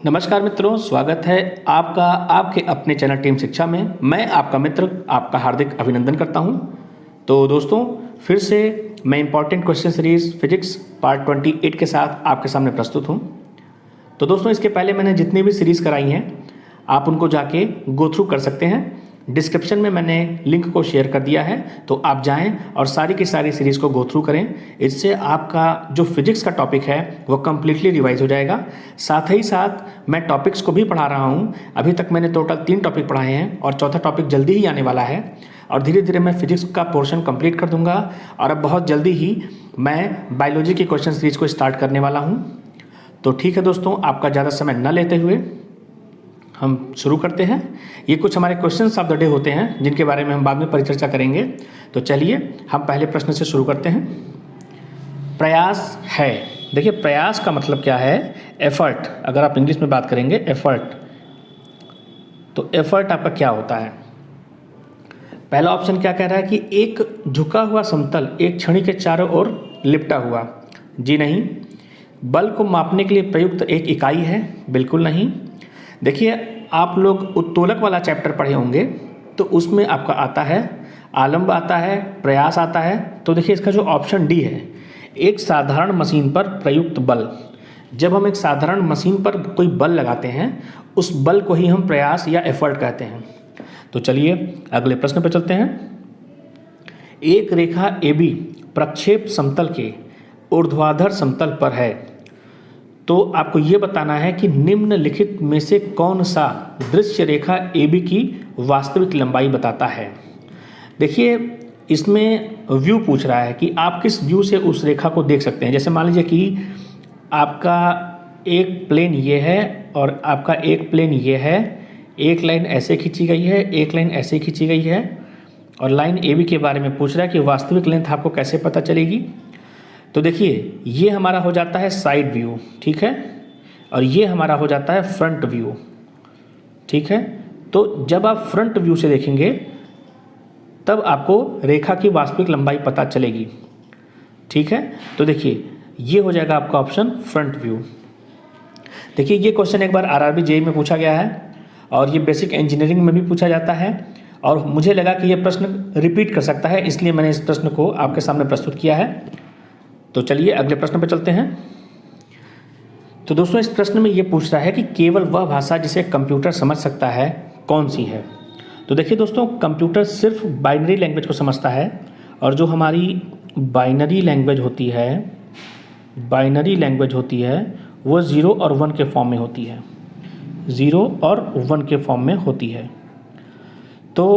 नमस्कार मित्रों, स्वागत है आपका आपके अपने चैनल टीम शिक्षा में। मैं आपका मित्र आपका हार्दिक अभिनंदन करता हूं। तो दोस्तों, फिर से मैं important question series physics part 28 के साथ आपके सामने प्रस्तुत हूं। तो दोस्तों, इसके पहले मैंने जितनी भी सीरीज़ कराई हैं आप उनको जाके गो थ्रू कर सकते हैं। डिस्क्रिप्शन में मैंने लिंक को शेयर कर दिया है, तो आप जाएं और सारी की सारी सीरीज़ को गो थ्रू करें। इससे आपका जो फिजिक्स का टॉपिक है वो कम्प्लीटली रिवाइज हो जाएगा। साथ ही साथ मैं टॉपिक्स को भी पढ़ा रहा हूं। अभी तक मैंने टोटल 3 टॉपिक पढ़ाए हैं और चौथा टॉपिक जल्दी ही आने वाला है। और धीरे धीरे मैं फिजिक्स का पोर्शन कंप्लीट कर दूंगा और अब बहुत जल्दी ही मैं बायोलॉजी की क्वेश्चन सीरीज को स्टार्ट करने वाला हूँ। तो ठीक है दोस्तों, आपका ज़्यादा समय न लेते हुए हम शुरू करते हैं। ये कुछ हमारे क्वेश्चंस ऑफ द डे होते हैं जिनके बारे में हम बाद में परिचर्चा करेंगे। तो चलिए हम पहले प्रश्न से शुरू करते हैं। प्रयास है। देखिए, प्रयास का मतलब क्या है? एफर्ट। अगर आप इंग्लिश में बात करेंगे एफर्ट, तो एफर्ट आपका क्या होता है? पहला ऑप्शन क्या कह रहा है कि एक झुका हुआ समतल एक छड़ी के चारों ओर लिपटा हुआ। जी नहीं। बल को मापने के लिए प्रयुक्त एक इकाई है। बिल्कुल नहीं। देखिए, आप लोग उत्तोलक वाला चैप्टर पढ़े होंगे तो उसमें आपका आता है आलम्ब, आता है प्रयास, आता है। तो देखिए, इसका जो ऑप्शन डी है, एक साधारण मशीन पर प्रयुक्त बल। जब हम एक साधारण मशीन पर कोई बल लगाते हैं उस बल को ही हम प्रयास या एफर्ट कहते हैं। तो चलिए अगले प्रश्न पर चलते हैं। एक रेखा AB प्रक्षेप समतल के ऊर्ध्वाधर समतल पर है, तो आपको ये बताना है कि निम्नलिखित में से कौन सा दृश्य रेखा AB की वास्तविक लंबाई बताता है। देखिए, इसमें व्यू पूछ रहा है कि आप किस व्यू से उस रेखा को देख सकते हैं। जैसे मान लीजिए कि आपका एक प्लेन ये है और आपका एक प्लेन ये है। एक लाइन ऐसे खींची गई है, एक लाइन ऐसे खींची गई है और लाइन AB के बारे में पूछ रहा है कि वास्तविक लेंथ आपको कैसे पता चलेगी। तो देखिए, ये हमारा हो जाता है साइड व्यू, ठीक है, और ये हमारा हो जाता है फ्रंट व्यू, ठीक है। तो जब आप फ्रंट व्यू से देखेंगे तब आपको रेखा की वास्तविक लंबाई पता चलेगी, ठीक है। तो देखिए, ये हो जाएगा आपका ऑप्शन फ्रंट व्यू। देखिए, ये क्वेश्चन एक बार RRB JEE में पूछा गया है और ये बेसिक इंजीनियरिंग में भी पूछा जाता है और मुझे लगा कि ये प्रश्न रिपीट कर सकता है, इसलिए मैंने इस प्रश्न को आपके सामने प्रस्तुत किया है। तो चलिए अगले प्रश्न पर चलते हैं। तो दोस्तों, इस प्रश्न में ये पूछ रहा है कि केवल वह भाषा जिसे कंप्यूटर समझ सकता है कौन सी है। तो देखिए दोस्तों, कंप्यूटर सिर्फ बाइनरी लैंग्वेज को समझता है और जो हमारी बाइनरी लैंग्वेज होती है वो 0 और 1 के फॉर्म में होती है। 0 और 1 के फॉर्म में होती है। तो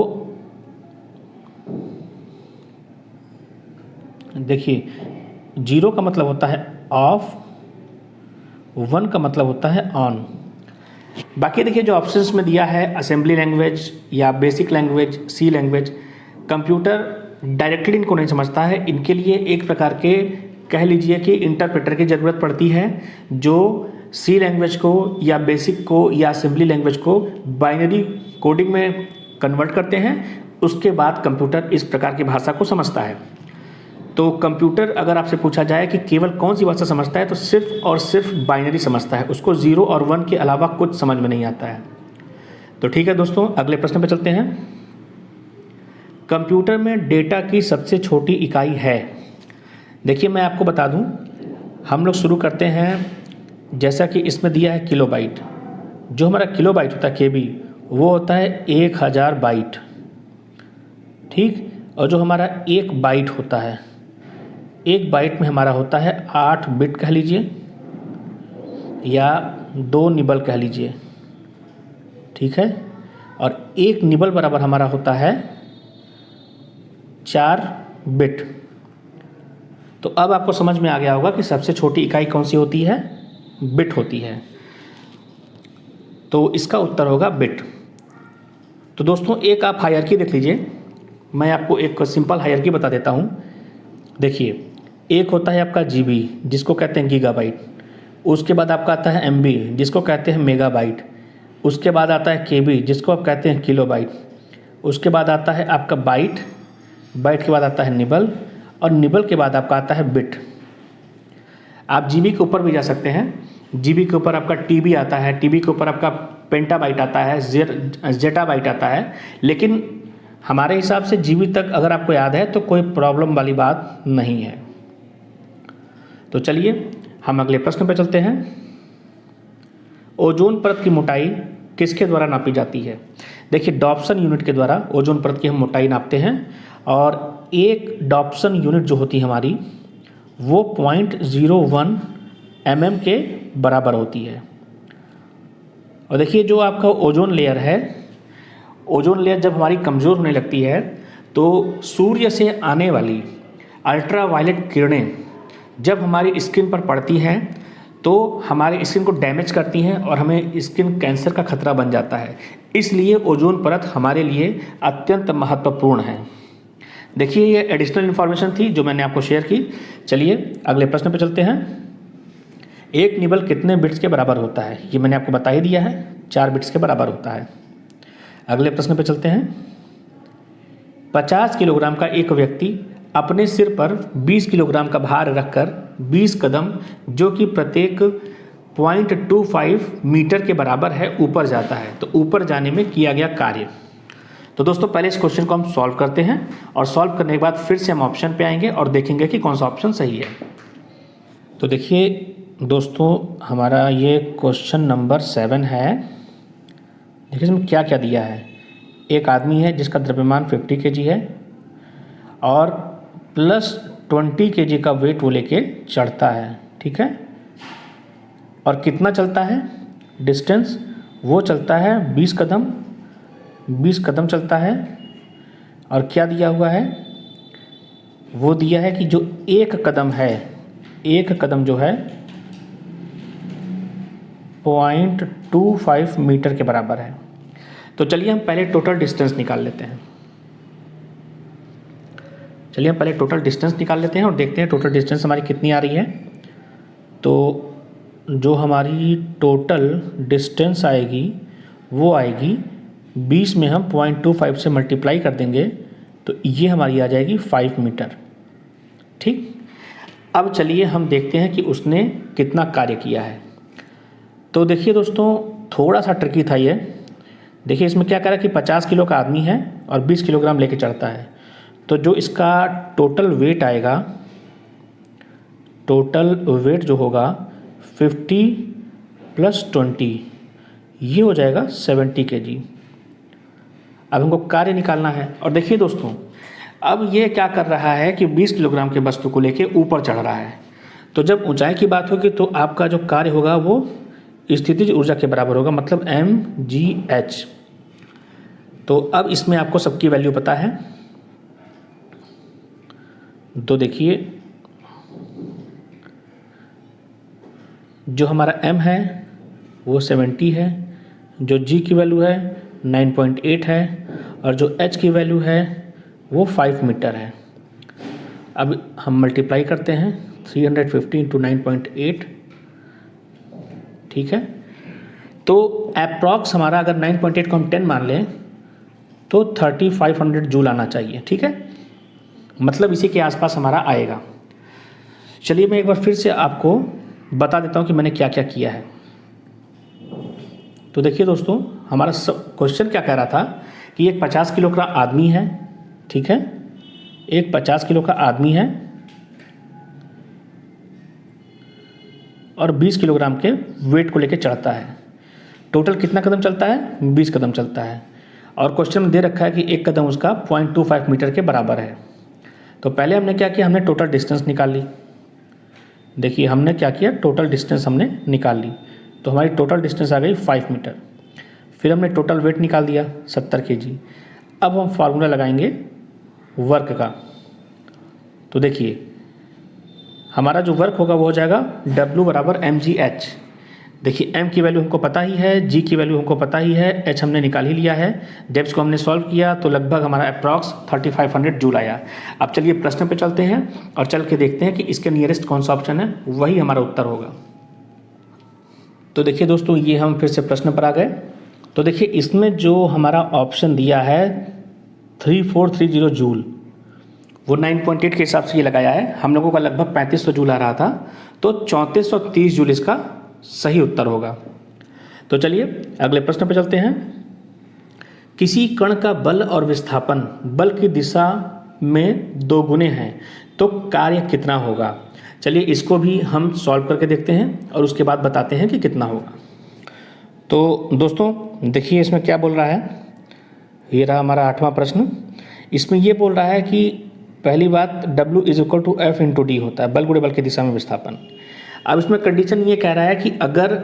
देखिए, 0 का मतलब होता है ऑफ, 1 का मतलब होता है ऑन। बाकी देखिए, जो ऑप्शंस में दिया है असेंबली लैंग्वेज या बेसिक लैंग्वेज, सी लैंग्वेज, कंप्यूटर डायरेक्टली इनको नहीं समझता है। इनके लिए एक प्रकार के कह लीजिए कि इंटरप्रेटर की ज़रूरत पड़ती है जो सी लैंग्वेज को या बेसिक को या असेंबली लैंग्वेज को बाइनरी कोडिंग में कन्वर्ट करते हैं। उसके बाद कंप्यूटर इस प्रकार की भाषा को समझता है। तो कंप्यूटर अगर आपसे पूछा जाए कि केवल कौन सी भाषा समझता है तो सिर्फ और सिर्फ बाइनरी समझता है। उसको 0 और 1 के अलावा कुछ समझ में नहीं आता है। तो ठीक है दोस्तों, अगले प्रश्न पर चलते हैं। कंप्यूटर में डेटा की सबसे छोटी इकाई है। देखिए, मैं आपको बता दूं, हम लोग शुरू करते हैं जैसा कि इसमें दिया है किलोबाइट। जो हमारा किलोबाइट होता है KB, वो होता है 1000 बाइट, ठीक। और जो हमारा एक बाइट होता है, एक बाइट में हमारा होता है 8 बिट कह लीजिए या 2 निबल कह लीजिए, ठीक है। और एक निबल बराबर हमारा होता है 4 बिट। तो अब आपको समझ में आ गया होगा कि सबसे छोटी इकाई कौन सी होती है? बिट होती है। तो इसका उत्तर होगा बिट। तो दोस्तों, एक आप हायरार्की देख लीजिए। मैं आपको एक सिंपल हायरार्की बता देता हूँ। देखिए, एक होता है आपका GB जिसको कहते हैं गीगाबाइट। उसके बाद आपका आता है MB जिसको कहते हैं मेगाबाइट। उसके बाद आता है KB जिसको आप कहते हैं किलोबाइट। उसके बाद आता है आपका बाइट, बाइट के बाद आता है निबल और निबल के बाद आपका आता है बिट। आप GB के ऊपर भी जा सकते हैं। जीबी के ऊपर आपका टीबी आता है, टीबी के ऊपर आपका पेंटाबाइट आता है, जेटाबाइट आता है, लेकिन हमारे हिसाब से जीबी तक अगर आपको याद है तो कोई प्रॉब्लम वाली बात नहीं है। तो चलिए हम अगले प्रश्न पर चलते हैं। ओजोन परत की मोटाई किसके द्वारा नापी जाती है? देखिए, डॉप्सन यूनिट के द्वारा ओजोन परत की हम मोटाई नापते हैं, और एक डॉप्सन यूनिट जो होती है हमारी वो 0.01 mm के बराबर होती है। और देखिए, जो आपका ओजोन लेयर है, ओजोन लेयर जब हमारी कमज़ोर होने लगती है तो सूर्य से आने वाली अल्ट्रावायलेट किरणें जब हमारी स्किन पर पड़ती हैं तो हमारे स्किन को डैमेज करती हैं और हमें स्किन कैंसर का खतरा बन जाता है। इसलिए ओजोन परत हमारे लिए अत्यंत महत्वपूर्ण है। देखिए, ये एडिशनल इन्फॉर्मेशन थी जो मैंने आपको शेयर की। चलिए अगले प्रश्न पर चलते हैं। एक निबल कितने बिट्स के बराबर होता है? ये मैंने आपको बता ही दिया है, 4 बिट्स के बराबर होता है। अगले प्रश्न पर चलते हैं। 50 किलोग्राम का एक व्यक्ति अपने सिर पर 20 किलोग्राम का भार रखकर 20 कदम, जो कि प्रत्येक 0.25 मीटर के बराबर है, ऊपर जाता है। तो ऊपर जाने में किया गया कार्य। तो दोस्तों, पहले इस क्वेश्चन को हम सॉल्व करते हैं, और सॉल्व करने के बाद फिर से हम ऑप्शन पे आएंगे और देखेंगे कि कौन सा ऑप्शन सही है। तो देखिए दोस्तों, हमारा ये क्वेश्चन नंबर 7 है। देखिए इसमें क्या क्या दिया है। एक आदमी है जिसका द्रव्यमान 50 kg है और प्लस 20 kg का वेट वो लेके चढ़ता है, ठीक है। और कितना चलता है डिस्टेंस? वो चलता है 20 कदम, 20 कदम चलता है। और क्या दिया हुआ है? वो दिया है कि जो एक कदम है, एक कदम जो है 0.25 मीटर के बराबर है। तो चलिए हम पहले टोटल डिस्टेंस निकाल लेते हैं। चलिए हम पहले टोटल डिस्टेंस निकाल लेते हैं और देखते हैं टोटल डिस्टेंस हमारी कितनी आ रही है। तो जो हमारी टोटल डिस्टेंस आएगी वो आएगी 20 में हम 0.25 से मल्टीप्लाई कर देंगे तो ये हमारी आ जाएगी 5 मीटर, ठीक। अब चलिए हम देखते हैं कि उसने कितना कार्य किया है। तो देखिए दोस्तों, थोड़ा सा ट्रिकी था ये। देखिए इसमें क्या करा कि 50 किलो का आदमी है और 20 किलोग्राम लेके चढ़ता है। तो जो इसका टोटल वेट आएगा, टोटल वेट जो होगा 50 + 20, ये हो जाएगा 70 kg। अब हमको कार्य निकालना है। और देखिए दोस्तों, अब ये क्या कर रहा है कि 20 किलोग्राम के वस्तु को लेके ऊपर चढ़ रहा है। तो जब ऊंचाई की बात होगी तो आपका जो कार्य होगा वो स्थितिज ऊर्जा के बराबर होगा, मतलब mgh। तो अब इसमें आपको सबकी वैल्यू पता है। तो देखिए, जो हमारा m है वो 70 है, जो g की वैल्यू है 9.8 है, और जो h की वैल्यू है वो 5 मीटर है। अब हम मल्टीप्लाई करते हैं 350 × 9.8, ठीक है। तो अप्रॉक्स हमारा अगर 9.8 को हम 10 मान लें तो 3500 जूल आना चाहिए, ठीक है। मतलब इसी के आसपास हमारा आएगा। चलिए मैं एक बार फिर से आपको बता देता हूँ कि मैंने क्या क्या किया है। तो देखिए दोस्तों, हमारा क्वेश्चन क्या कह रहा था कि एक 50 किलो का आदमी है, ठीक है। एक 50 किलो का आदमी है और 20 किलोग्राम के वेट को लेकर चढ़ता है। टोटल कितना कदम चलता है? 20 कदम चलता है। और क्वेश्चन में दे रखा है कि एक कदम उसका 0.25 मीटर के बराबर है। तो पहले हमने क्या किया, हमने टोटल डिस्टेंस निकाल ली। देखिए हमने क्या किया, टोटल डिस्टेंस हमने निकाल ली। तो हमारी टोटल डिस्टेंस आ गई 5 मीटर। फिर हमने टोटल वेट निकाल दिया 70 kg। अब हम फार्मूला लगाएंगे वर्क का। तो देखिए हमारा जो वर्क होगा वो हो जाएगा W = mgh। देखिए m की वैल्यू हमको पता ही है, g की वैल्यू हमको पता ही है, h हमने निकाल ही लिया है। जब इसको हमने सॉल्व किया तो लगभग हमारा अप्रॉक्स 3500 जूल आया। अब चलिए प्रश्न पे चलते हैं और चल के देखते हैं कि इसके नियरेस्ट कौन सा ऑप्शन है, वही हमारा उत्तर होगा। तो देखिए दोस्तों, ये हम फिर से प्रश्न पर आ गए। तो देखिए इसमें जो हमारा ऑप्शन दिया है 3430 जूल, वो 9.8 के हिसाब से ये लगाया है। हम लोगों का लगभग 3500 जूल आ रहा था, तो 3430 जूल इसका सही उत्तर होगा। तो चलिए अगले प्रश्न पर चलते हैं। किसी कण का बल और विस्थापन बल की दिशा में दोगुने हैं तो कार्य कितना होगा। चलिए इसको भी हम सॉल्व करके देखते हैं और उसके बाद बताते हैं कि कितना होगा। तो दोस्तों देखिए इसमें क्या बोल रहा है, ये रहा हमारा 8वां प्रश्न। इसमें ये बोल रहा है कि पहली बात W = F × D होता है, बल गुणे बल की दिशा में विस्थापन। अब इसमें कंडीशन ये कह रहा है कि अगर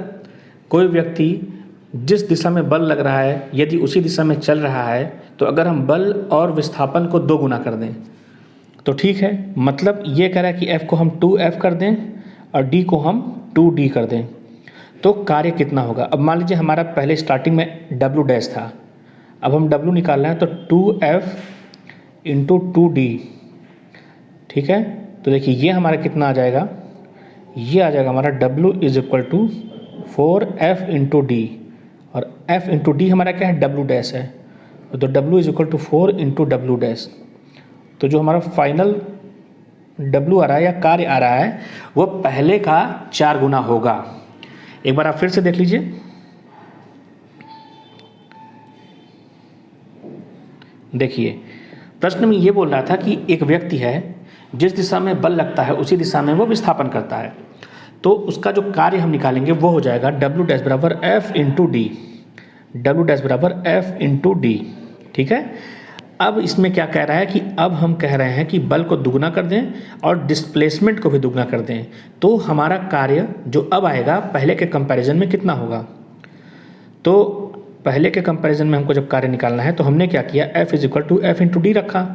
कोई व्यक्ति जिस दिशा में बल लग रहा है यदि उसी दिशा में चल रहा है तो अगर हम बल और विस्थापन को 2 गुना कर दें तो ठीक है। मतलब ये कह रहा है कि F को हम 2F कर दें और D को हम 2D कर दें तो कार्य कितना होगा। अब मान लीजिए हमारा पहले स्टार्टिंग में W डैश था, अब हम W निकाल रहे हैं तो 2F × 2D, ठीक है। तो देखिए ये हमारा कितना आ जाएगा, ये आ जाएगा हमारा W = 4F × D और F × D हमारा क्या है, W डैश है, तो W = 4 × W डैश। तो जो हमारा फाइनल W आ रहा है या कार्य आ रहा है वो पहले का 4 गुना होगा। एक बार आप फिर से देख लीजिए। देखिए प्रश्न में ये बोल रहा था कि एक व्यक्ति है जिस दिशा में बल लगता है उसी दिशा में वो विस्थापन करता है, तो उसका जो कार्य हम निकालेंगे वो हो जाएगा W डैश बराबर F × D, W डैश बराबर F × D, ठीक है। अब इसमें क्या कह रहा है कि अब हम कह रहे हैं कि बल को दुगना कर दें और डिस्प्लेसमेंट को भी दुगना कर दें तो हमारा कार्य जो अब आएगा पहले के कंपैरिजन में कितना होगा। तो पहले के कंपैरिजन में हमको जब कार्य निकालना है तो हमने क्या किया, F = F × D रखा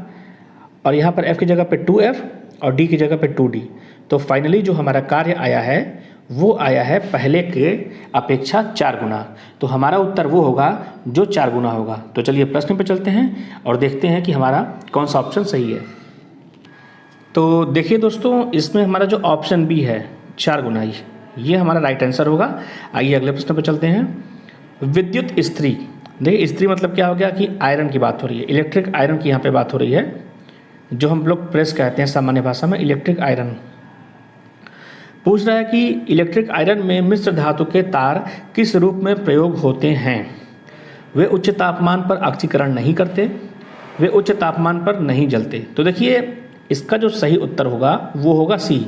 और यहाँ पर F की जगह पे 2F और D की जगह पे 2D। तो फाइनली जो हमारा कार्य आया है वो आया है पहले के अपेक्षा 4 गुना। तो हमारा उत्तर वो होगा जो 4 गुना होगा। तो चलिए प्रश्न पे चलते हैं और देखते हैं कि हमारा कौन सा ऑप्शन सही है। तो देखिए दोस्तों इसमें हमारा जो ऑप्शन बी है 4 गुना ही, ये हमारा राइट आंसर होगा। आइए अगले प्रश्न पे चलते हैं। विद्युत इस्त्री, देखिए इस्त्री मतलब क्या हो गया कि आयरन की बात हो रही है, इलेक्ट्रिक आयरन की यहाँ पे बात हो रही है, जो हम लोग प्रेस कहते हैं सामान्य भाषा में, इलेक्ट्रिक आयरन। पूछ रहा है कि इलेक्ट्रिक आयरन में मिश्र धातु के तार किस रूप में प्रयोग होते हैं। वे उच्च तापमान पर ऑक्सीकरण नहीं करते, वे उच्च तापमान पर नहीं जलते। तो देखिए इसका जो सही उत्तर होगा वो होगा सी,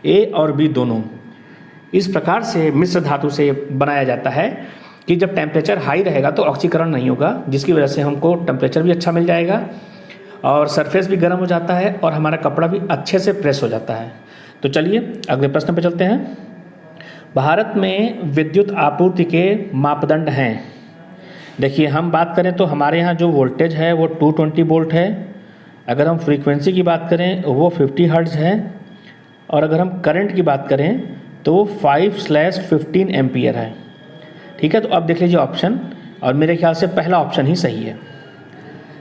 ए और बी दोनों। इस प्रकार से मिश्र धातु से बनाया जाता है कि जब टेम्परेचर हाई रहेगा तो ऑक्सीकरण नहीं होगा, जिसकी वजह से हमको टेम्परेचर भी अच्छा मिल जाएगा और सरफेस भी गर्म हो जाता है और हमारा कपड़ा भी अच्छे से प्रेस हो जाता है। तो चलिए अगले प्रश्न पे चलते हैं। भारत में विद्युत आपूर्ति के मापदंड हैं। देखिए हम बात करें तो हमारे यहाँ जो वोल्टेज है वो 220 वोल्ट है, अगर हम फ्रीक्वेंसी की बात करें वो 50 हर्ट्ज है और अगर हम करंट की बात करें तो वो 5/15 एम्पियर है, ठीक है। तो अब देख लीजिए ऑप्शन, और मेरे ख्याल से पहला ऑप्शन ही सही है।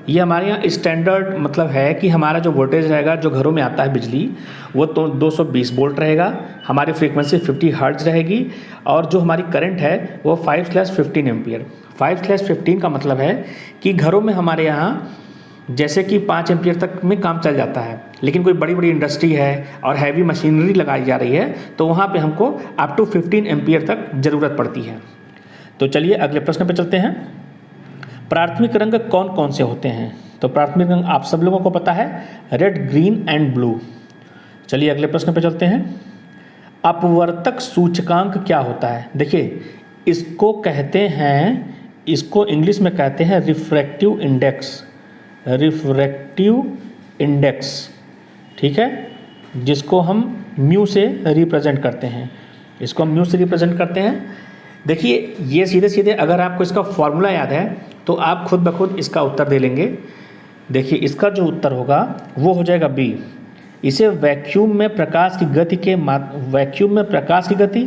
ये हमारे यहाँ स्टैंडर्ड मतलब है कि हमारा जो वोल्टेज रहेगा जो घरों में आता है बिजली वो तो 220 वोल्ट रहेगा, हमारी फ्रीक्वेंसी 50 हर्ट्ज रहेगी और जो हमारी करंट है वो 5/15 एम्पियर। 5/15 का मतलब है कि घरों में हमारे यहाँ जैसे कि 5 एम्पियर तक में काम चल जाता है, लेकिन कोई बड़ी बड़ी इंडस्ट्री है और हैवी मशीनरी लगाई जा रही है तो वहाँ पे हमको अप टू 15 एम्पियर तक ज़रूरत पड़ती है। तो चलिए अगले प्रश्न पे चलते हैं। प्राथमिक रंग कौन कौन से होते हैं। तो प्राथमिक रंग आप सब लोगों को पता है, रेड, ग्रीन एंड ब्लू। चलिए अगले प्रश्न पे चलते हैं। अपवर्तक सूचकांक क्या होता है। देखिए इसको कहते हैं, इसको इंग्लिश में कहते हैं रिफ्रैक्टिव इंडेक्स, रिफ्रैक्टिव इंडेक्स, ठीक है, जिसको हम म्यू से रिप्रेजेंट करते हैं, इसको हम म्यू से रिप्रेजेंट करते हैं। देखिए ये सीधे सीधे अगर आपको इसका फॉर्मूला याद है तो आप खुद ब खुद इसका उत्तर दे लेंगे। देखिए इसका जो उत्तर होगा वो हो जाएगा बी। इसे वैक्यूम में प्रकाश की गति के वैक्यूम में प्रकाश की गति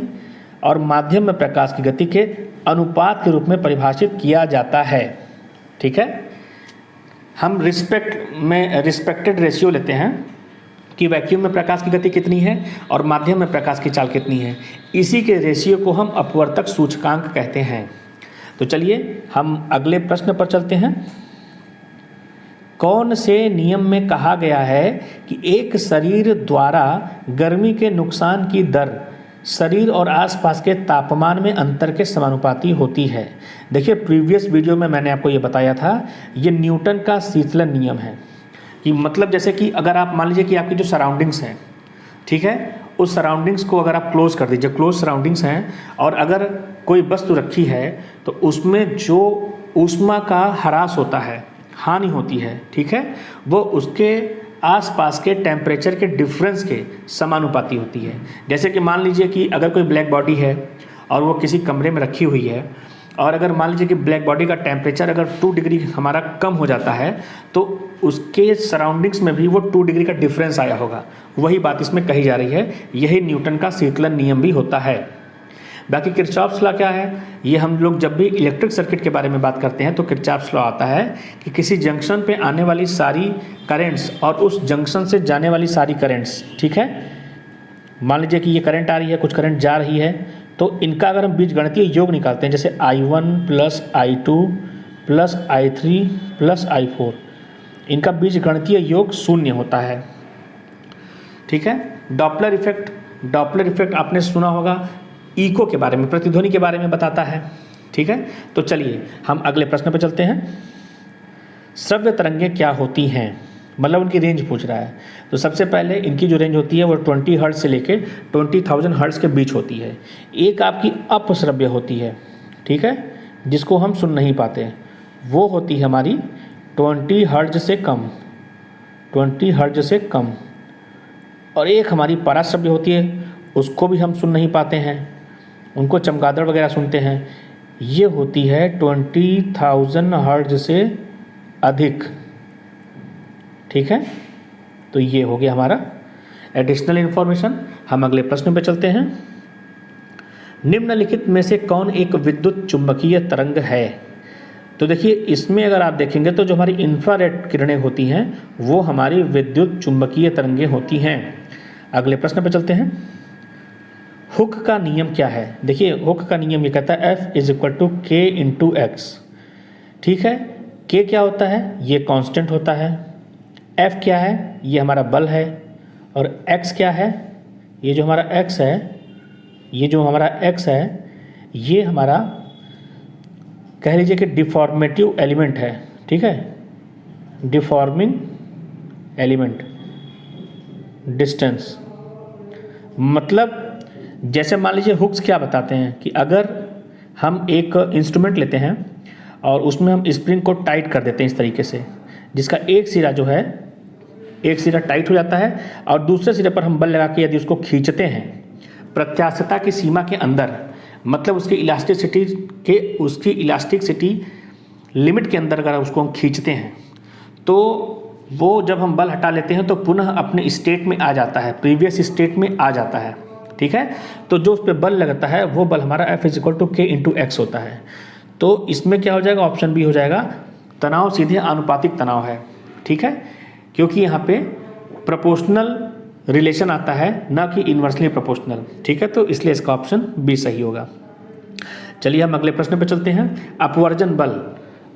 और माध्यम में प्रकाश की गति के अनुपात के रूप में परिभाषित किया जाता है, ठीक है। हम रिस्पेक्टेड रेशियो लेते हैं कि वैक्यूम में प्रकाश की गति कितनी है और माध्यम में प्रकाश की चाल कितनी है, इसी के रेशियो को हम अपवर्तक सूचकांक कहते हैं। तो चलिए हम अगले प्रश्न पर चलते हैं। कौन से नियम में कहा गया है कि एक शरीर द्वारा गर्मी के नुकसान की दर शरीर और आसपास के तापमान में अंतर के समानुपाती होती है। देखिए प्रीवियस वीडियो में मैंने आपको ये बताया था, ये न्यूटन का शीतलन नियम है कि मतलब जैसे कि अगर आप मान लीजिए कि आपकी जो सराउंडिंग्स हैं, ठीक है, उस सराउंडिंग्स को अगर आप क्लोज कर दीजिए, क्लोज सराउंडिंग्स हैं, और अगर कोई वस्तु रखी है तो उसमें जो ऊष्मा का ह्रास होता है, हानि होती है, ठीक है, वो उसके आसपास के टेम्परेचर के डिफरेंस के समानुपाती होती है। जैसे कि मान लीजिए कि अगर कोई ब्लैक बॉडी है और वो किसी कमरे में रखी हुई है, और अगर मान लीजिए कि ब्लैक बॉडी का टेम्परेचर अगर 2 डिग्री हमारा कम हो जाता है तो उसके सराउंडिंग्स में भी वो 2 डिग्री का डिफरेंस आया होगा। वही बात इसमें कही जा रही है, यही न्यूटन का शीतलन नियम भी होता है। बाकी किरचॉफ्स लॉ क्या है, ये हम लोग जब भी इलेक्ट्रिक सर्किट के बारे में बात करते हैं तो किरचॉफ्स लॉ आता है कि किसी जंक्शन पे आने वाली सारी करंट्स और उस जंक्शन से जाने वाली सारी करंट्स, ठीक है, मान लीजिए कि ये करंट आ रही है, कुछ करंट जा रही है, तो इनका अगर हम बीजगणितीय योग निकालते हैं, जैसे I1 plus I2 plus I3 plus I4, इनका बीजगणितीय योग 0 होता है, ठीक है। डॉपलर इफेक्ट आपने सुना होगा, इको के बारे में, प्रतिध्वनि के बारे में बताता है, ठीक है। तो चलिए हम अगले प्रश्न पर चलते हैं। श्रव्य तरंगें क्या होती हैं, मतलब उनकी रेंज पूछ रहा है। तो सबसे पहले इनकी जो रेंज होती है वो 20 हर्ट्ज से लेके 20,000 हर्ट्ज के बीच होती है। एक आपकी अपश्रव्य होती है, ठीक है, जिसको हम सुन नहीं पाते, वो होती है हमारी 20 हर्ट्ज से कम, 20 हर्ट्ज से कम। और एक हमारी पराश्रव्य होती है, उसको भी हम सुन नहीं पाते हैं, उनको चमगादड़ वगैरह सुनते हैं। ये होती है 20,000 हर्ट्ज से अधिक, ठीक है। तो ये हो गया हमारा एडिशनल इन्फॉर्मेशन। हम अगले प्रश्न पे चलते हैं। निम्नलिखित में से कौन एक विद्युत चुंबकीय तरंग है। तो देखिए इसमें अगर आप देखेंगे तो जो हमारी इंफ्रारेड किरणें होती हैं वो हमारी विद्युत चुंबकीय तरंगें होती हैं। अगले प्रश्न पे चलते हैं। हुक का नियम क्या है। देखिए हुक का नियम ये कहता है F = K × X, ठीक है। K क्या होता है, ये कांस्टेंट होता है। F क्या है, ये हमारा बल है। और X क्या है, ये जो हमारा X है, ये जो हमारा X है, ये हमारा कह लीजिए कि डिफॉर्मेटिव एलिमेंट है, ठीक है, डिफॉर्मिंग एलिमेंट, डिस्टेंस। मतलब जैसे मान लीजिए हुक्स क्या बताते हैं कि अगर हम एक इंस्ट्रूमेंट लेते हैं और उसमें हम स्प्रिंग को टाइट कर देते हैं इस तरीके से, जिसका एक सिरा जो है, एक सिरा टाइट हो जाता है और दूसरे सिरे पर हम बल लगा के यदि उसको खींचते हैं प्रत्यास्थता की सीमा के अंदर, मतलब उसकी इलास्टिसिटी लिमिट के अंदर अगर उसको हम खींचते हैं तो वो जब हम बल हटा लेते हैं तो पुनः अपने स्टेट में आ जाता है, प्रीवियस स्टेट में आ जाता है, ठीक है। तो जो उस पर बल लगता है वो बल हमारा F = K × X होता है। तो इसमें क्या हो जाएगा, ऑप्शन बी हो जाएगा, तनाव सीधे आनुपातिक तनाव है, ठीक है, क्योंकि यहाँ पे प्रोपोर्शनल रिलेशन आता है, ना कि इन्वर्सली प्रोपोर्शनल, ठीक है। तो इसलिए इसका ऑप्शन बी सही होगा। चलिए हम अगले प्रश्न पर चलते हैं। अपवर्जन बल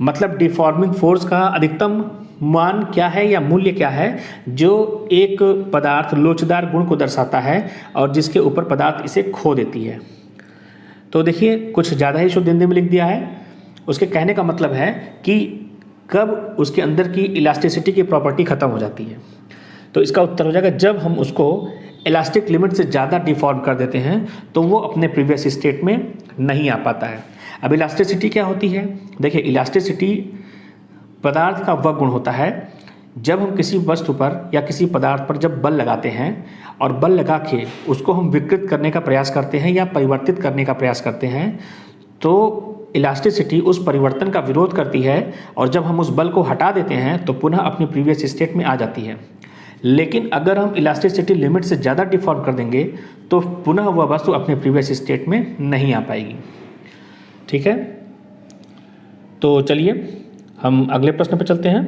मतलब डिफॉर्मिंग फोर्स का अधिकतम मान क्या है या मूल्य क्या है जो एक पदार्थ लोचदार गुण को दर्शाता है और जिसके ऊपर पदार्थ इसे खो देती है। तो देखिए कुछ ज़्यादा ही शुद्ध हिंदी में लिख दिया है। उसके कहने का मतलब है कि कब उसके अंदर की इलास्टिसिटी की प्रॉपर्टी ख़त्म हो जाती है। तो इसका उत्तर हो जाएगा जब हम उसको इलास्टिक लिमिट से ज़्यादा डिफॉर्म कर देते हैं तो वो अपने प्रीवियस स्टेट में नहीं आ पाता है। अब इलास्टिसिटी क्या होती है, देखिए इलास्टिसिटी पदार्थ का वह गुण होता है जब हम किसी वस्तु पर या किसी पदार्थ पर जब बल लगाते हैं और बल लगा के उसको हम विकृत करने का प्रयास करते हैं या परिवर्तित करने का प्रयास करते हैं तो इलास्टिसिटी उस परिवर्तन का विरोध करती है और जब हम उस बल को हटा देते हैं तो पुनः अपनी प्रीवियस स्टेट में आ जाती है। लेकिन अगर हम इलास्टिसिटी लिमिट से ज़्यादा डिफॉर्म कर देंगे तो पुनः वह वस्तु अपने प्रीवियस स्टेट में नहीं आ पाएगी, ठीक है। तो चलिए हम अगले प्रश्न पर चलते हैं।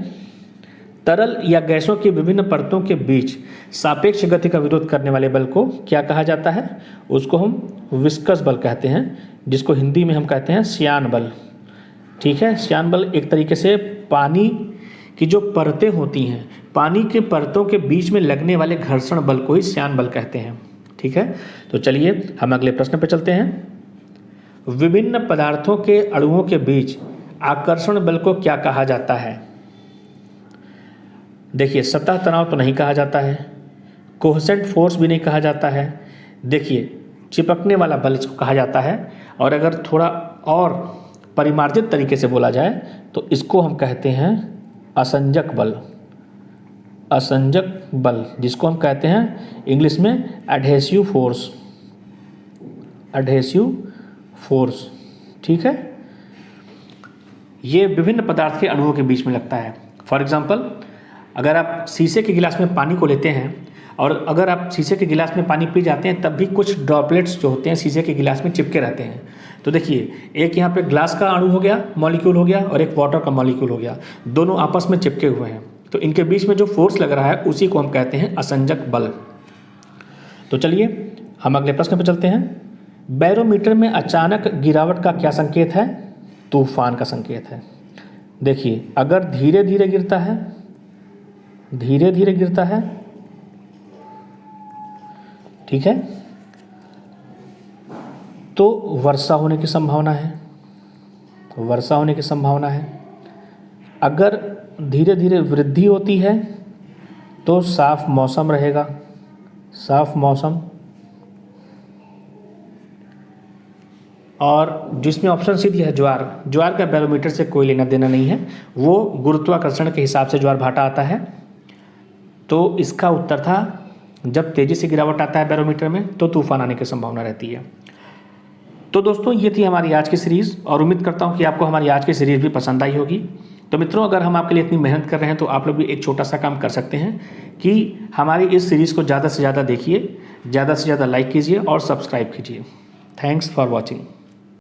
तरल या गैसों की विभिन्न परतों के बीच सापेक्ष गति का विरोध करने वाले बल को क्या कहा जाता है। उसको हम विस्कस बल कहते हैं, जिसको हिंदी में हम कहते हैं श्यान बल, ठीक है। श्यान बल एक तरीके से पानी की जो परतें होती हैं, पानी के परतों के बीच में लगने वाले घर्षण बल को ही श्यान बल कहते हैं, ठीक है, तो चलिए हम अगले प्रश्न पर चलते हैं। विभिन्न पदार्थों के अणुओं के बीच आकर्षण बल को क्या कहा जाता है? देखिए, सतह तनाव तो नहीं कहा जाता है, कोहेसेंट फोर्स भी नहीं कहा जाता है। देखिए, चिपकने वाला बल इसको कहा जाता है, और अगर थोड़ा और परिमार्जित तरीके से बोला जाए तो इसको हम कहते हैं असंजक बल। असंजक बल, जिसको हम कहते हैं इंग्लिश में एडहेसिव फोर्स। एडहेसिव फोर्स, ठीक है। ये विभिन्न पदार्थ के अणुओं के बीच में लगता है। फॉर एग्जाम्पल, अगर आप शीशे के गिलास में पानी को लेते हैं और अगर आप शीशे के गिलास में पानी पी जाते हैं, तब भी कुछ ड्रॉपलेट्स जो होते हैं शीशे के गिलास में चिपके रहते हैं। तो देखिए, एक यहाँ पे ग्लास का अणु हो गया, मॉलिक्यूल हो गया, और एक वाटर का मॉलिक्यूल हो गया, दोनों आपस में चिपके हुए हैं। तो इनके बीच में जो फोर्स लग रहा है उसी को हम कहते हैं असंजक बल। तो चलिए हम अगले प्रश्न पर चलते हैं। बैरोमीटर में अचानक गिरावट का क्या संकेत है? तूफान का संकेत है। देखिए, अगर धीरे धीरे गिरता है, धीरे धीरे गिरता है, ठीक है, तो वर्षा होने की संभावना है, वर्षा होने की संभावना है। अगर धीरे धीरे वृद्धि होती है तो साफ मौसम रहेगा, साफ मौसम। और जिसमें ऑप्शन सी दिया है ज्वार, ज्वार का बैरोमीटर से कोई लेना देना नहीं है, वो गुरुत्वाकर्षण के हिसाब से ज्वार भाटा आता है। तो इसका उत्तर था, जब तेज़ी से गिरावट आता है बैरोमीटर में तो तूफान आने की संभावना रहती है। तो दोस्तों, ये थी हमारी आज की सीरीज़, और उम्मीद करता हूँ कि आपको हमारी आज की सीरीज़ भी पसंद आई होगी। तो मित्रों, अगर हम आपके लिए इतनी मेहनत कर रहे हैं तो आप लोग भी एक छोटा सा काम कर सकते हैं कि हमारी इस सीरीज़ को ज़्यादा से ज़्यादा देखिए, ज़्यादा से ज़्यादा लाइक कीजिए और सब्सक्राइब कीजिए। Thanks for watching.